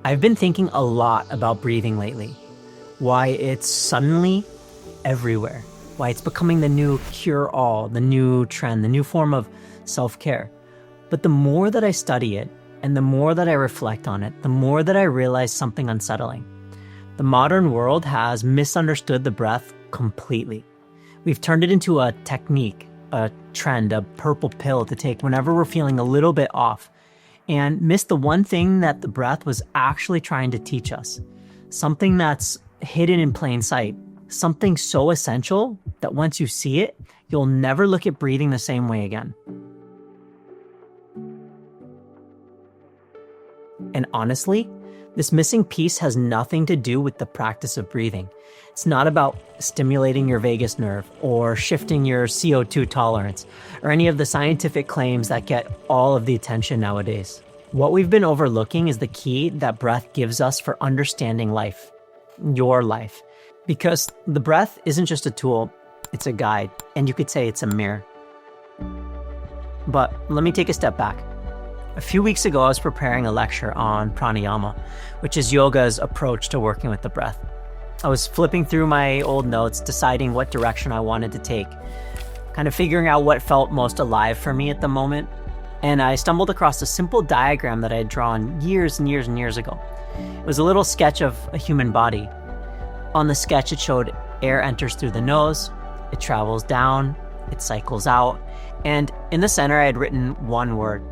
I've been thinking a lot about breathing lately, why it's suddenly everywhere, why it's becoming the new cure-all, the new trend, the new form of self-care. But the more that I study it, and the more that I reflect on it, the more that I realize something unsettling. The modern world has misunderstood the breath completely. We've turned it into a technique, a trend, a purple pill to take whenever we're feeling a little bit off, and missed the one thing that the breath was actually trying to teach us. Something that's hidden in plain sight. Something so essential that once you see it, you'll never look at breathing the same way again. And honestly, this missing piece has nothing to do with the practice of breathing. It's not about stimulating your vagus nerve or shifting your CO2 tolerance or any of the scientific claims that get all of the attention nowadays. What we've been overlooking is the key that breath gives us for understanding life, your life. Because the breath isn't just a tool, it's a guide, and you could say it's a mirror. But let me take a step back. A few weeks ago, I was preparing a lecture on pranayama, which is yoga's approach to working with the breath. I was flipping through my old notes, deciding what direction I wanted to take, kind of figuring out what felt most alive for me at the moment. And I stumbled across a simple diagram that I had drawn years and years and years ago. It was a little sketch of a human body. On the sketch, it showed air enters through the nose, it travels down, it cycles out, and in the center, I had written one word: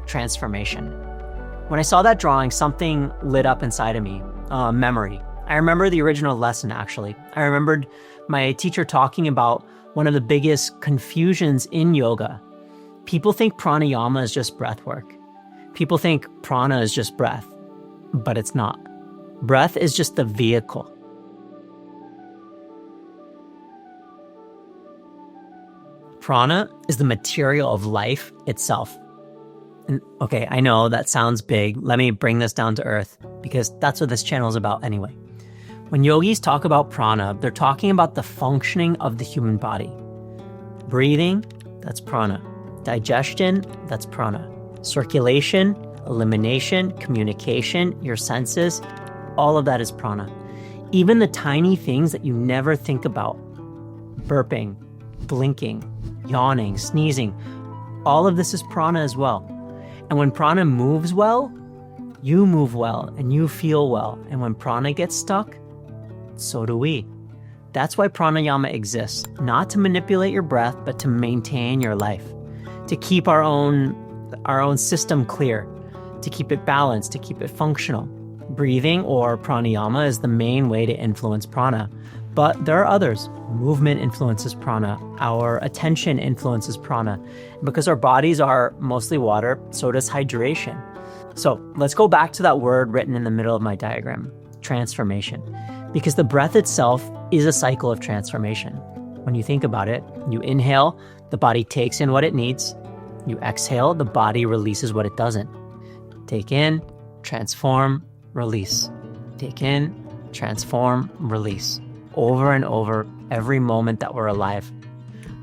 transformation. When I saw that drawing, something lit up inside of me, memory. I remember the original lesson, actually. I remembered my teacher talking about one of the biggest confusions in yoga. People think pranayama is just breath work. People think prana is just breath, but it's not. Breath is just the vehicle. Prana is the material of life itself. And okay, I know that sounds big. Let me bring this down to earth, because that's what this channel is about anyway. When yogis talk about prana, they're talking about the functioning of the human body. Breathing, that's prana. Digestion, that's prana. Circulation, elimination, communication, your senses, all of that is prana. Even the tiny things that you never think about, burping, blinking, yawning, sneezing, all of this is prana as well. And when prana moves well, you move well and you feel well. And when prana gets stuck, so do we. That's why pranayama exists, not to manipulate your breath, but to maintain your life, to keep our own system clear, to keep it balanced, to keep it functional. Breathing, or pranayama, is the main way to influence prana. But there are others. Movement influences prana. Our attention influences prana. And because our bodies are mostly water, so does hydration. So let's go back to that word written in the middle of my diagram, transformation. Because the breath itself is a cycle of transformation. When you think about it, you inhale, the body takes in what it needs. You exhale, the body releases what it doesn't. Take in, transform, release. Take in, transform, release. Over and over, every moment that we're alive.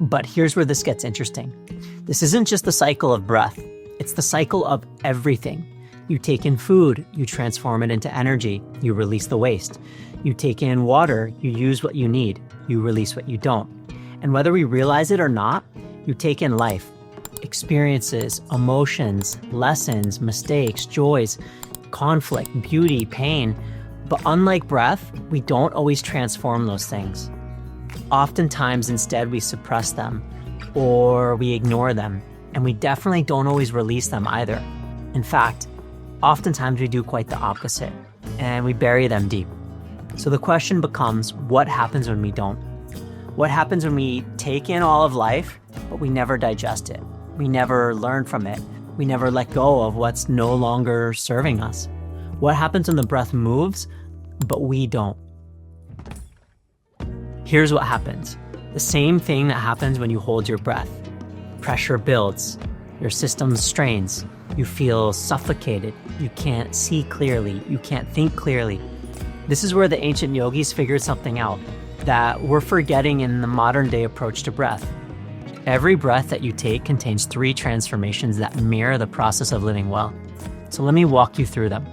But here's where this gets interesting. This isn't just the cycle of breath. It's the cycle of everything. You take in food, you transform it into energy, you release the waste. You take in water, you use what you need, you release what you don't. And whether we realize it or not, you take in life, experiences, emotions, lessons, mistakes, joys, conflict, beauty, pain. But unlike breath, we don't always transform those things. Oftentimes, instead, we suppress them or we ignore them, and we definitely don't always release them either. In fact, oftentimes we do quite the opposite, and we bury them deep. So the question becomes, what happens when we don't? What happens when we take in all of life, but we never digest it? We never learn from it. We never let go of what's no longer serving us. What happens when the breath moves, but we don't? Here's what happens. The same thing that happens when you hold your breath. Pressure builds, your system strains, you feel suffocated, you can't see clearly, you can't think clearly. This is where the ancient yogis figured something out that we're forgetting in the modern day approach to breath. Every breath that you take contains 3 transformations that mirror the process of living well. So let me walk you through them.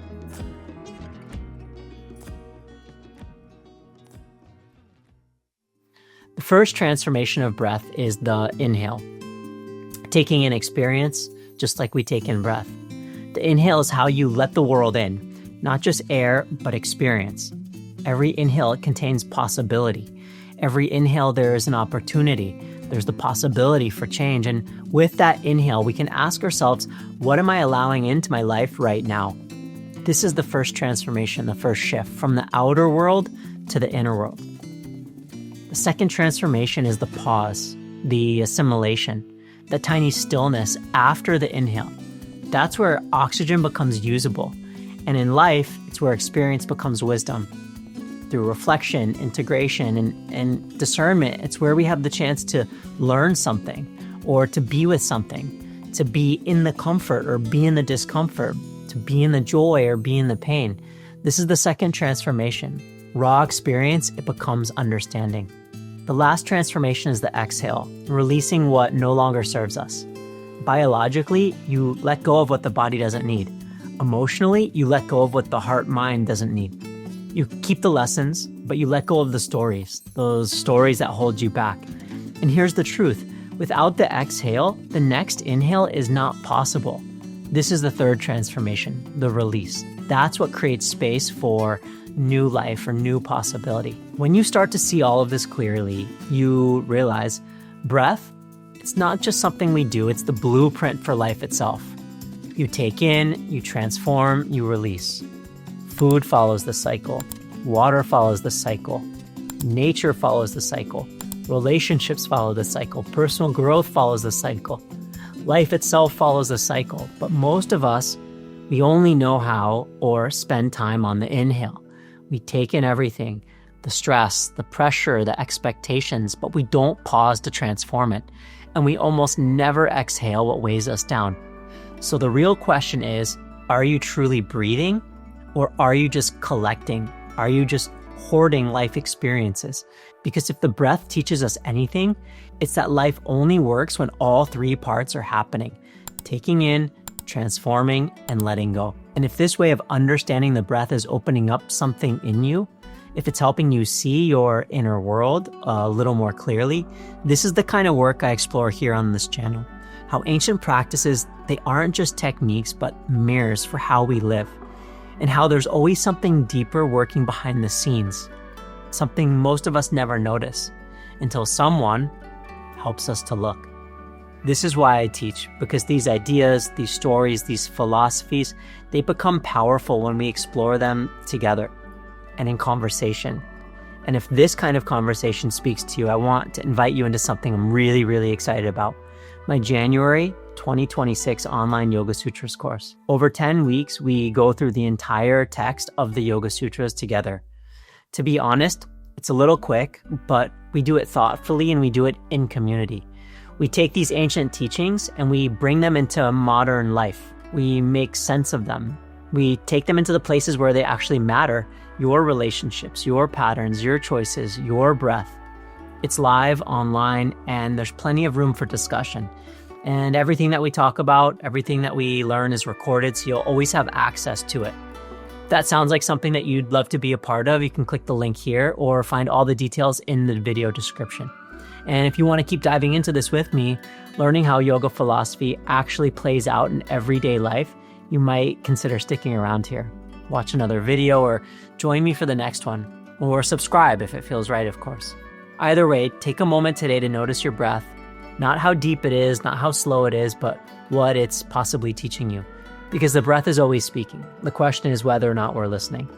first transformation of breath is the inhale. Taking in experience, just like we take in breath. The inhale is how you let the world in, not just air, but experience. Every inhale contains possibility. Every inhale, there is an opportunity. There's the possibility for change. And with that inhale, we can ask ourselves, what am I allowing into my life right now? This is the first transformation, the first shift from the outer world to the inner world. The second transformation is the pause, the assimilation, the tiny stillness after the inhale. That's where oxygen becomes usable. And in life, it's where experience becomes wisdom. Through reflection, integration, and discernment, it's where we have the chance to learn something or to be with something, to be in the comfort or be in the discomfort, to be in the joy or be in the pain. This is the second transformation. Raw experience, it becomes understanding. The last transformation is the exhale, releasing what no longer serves us. Biologically, you let go of what the body doesn't need. Emotionally, you let go of what the heart-mind doesn't need. You keep the lessons, but you let go of the stories, those stories that hold you back. And here's the truth. Without the exhale, the next inhale is not possible. This is the third transformation, the release. That's what creates space for new life or new possibility. When you start to see all of this clearly, you realize breath, it's not just something we do, it's the blueprint for life itself. You take in, you transform, you release. Food follows the cycle. Water follows the cycle. Nature follows the cycle. Relationships follow the cycle. Personal growth follows the cycle. Life itself follows the cycle. But most of us, we only know how or spend time on the inhale. We take in everything, the stress, the pressure, the expectations, but we don't pause to transform it. And we almost never exhale what weighs us down. So the real question is, are you truly breathing? Or are you just collecting? Are you just hoarding life experiences? Because if the breath teaches us anything, it's that life only works when all three parts are happening. Taking in, transforming, and letting go. And if this way of understanding the breath is opening up something in you, if it's helping you see your inner world a little more clearly, this is the kind of work I explore here on this channel. How ancient practices, they aren't just techniques, but mirrors for how we live. And how there's always something deeper working behind the scenes, something most of us never notice until someone helps us to look. This is why I teach, because these ideas, these stories, these philosophies, they become powerful when we explore them together and in conversation. And if this kind of conversation speaks to you, I want to invite you into something I'm really, really excited about. My January 2026 online Yoga Sutras course. Over 10 weeks, we go through the entire text of the Yoga Sutras together. To be honest, it's a little quick, but we do it thoughtfully and we do it in community. We take these ancient teachings and we bring them into modern life. We make sense of them. We take them into the places where they actually matter, your relationships, your patterns, your choices, your breath. It's live, online, and there's plenty of room for discussion. And everything that we talk about, everything that we learn is recorded, so you'll always have access to it. If that sounds like something that you'd love to be a part of, you can click the link here or find all the details in the video description. And if you want to keep diving into this with me, learning how yoga philosophy actually plays out in everyday life, you might consider sticking around here. Watch another video or join me for the next one. Or subscribe if it feels right, of course. Either way, take a moment today to notice your breath. Not how deep it is, not how slow it is, but what it's possibly teaching you. Because the breath is always speaking. The question is whether or not we're listening.